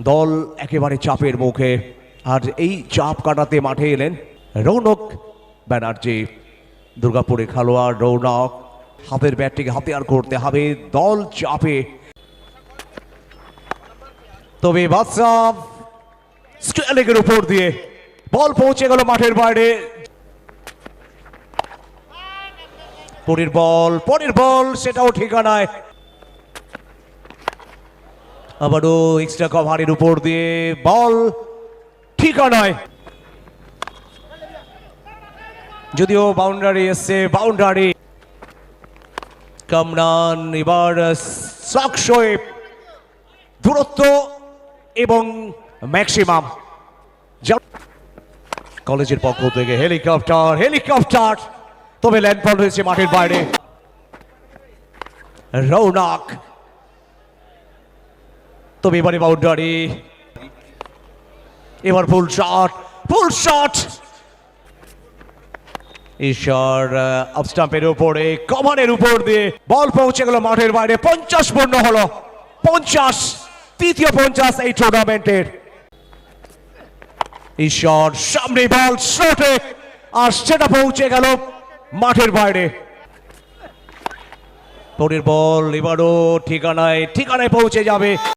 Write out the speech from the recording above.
দল একেবারে চাপের মুখে, আর এই চাপ কাটাতে মাঠে এলেন রৌনক ব্যানার্জি, দুর্গাপুরে খেলোয়াড় রৌনক। হাতের ব্যাটটিকে হাতিয়ার করতে হবে, দল চাপে। তবে বাদশাহ স্ট্রাইকের উপর দিয়ে বল পৌঁছে গেল মাঠের বাইরে। পরের বল সেটাও ঠিকানায়। আবারও এক্সট্রা কভারের উপর দিয়ে বল ঠিকানায়, যদিও বাউন্ডারি এসছে, বাউন্ডারি। কামরান এবার সাকশোয়ে দূরত্ব এবং ম্যাক্সিমাম। কলেজের পক্ষ থেকে হেলিকপ্টার, তবে ল্যান্ডফল হয়েছে মাঠের বাইরে। রৌনক, তবে এবারে বাউন্ডারি, এবার ফুল শট। ঈশ্বর অফ স্টাম্পের উপরে কভারের উপর দিয়ে বল পৌঁছে গেল মাঠের বাইরে। 50 পূর্ণ হলো, 50, তৃতীয় 50 এই টুর্নামেন্টের। ঈশ্বর সামনে বল শটে, আর সেটা পৌঁছে গেল মাঠের বাইরে। পরের বল এবারও ঠিকানায় পৌঁছে যাবে।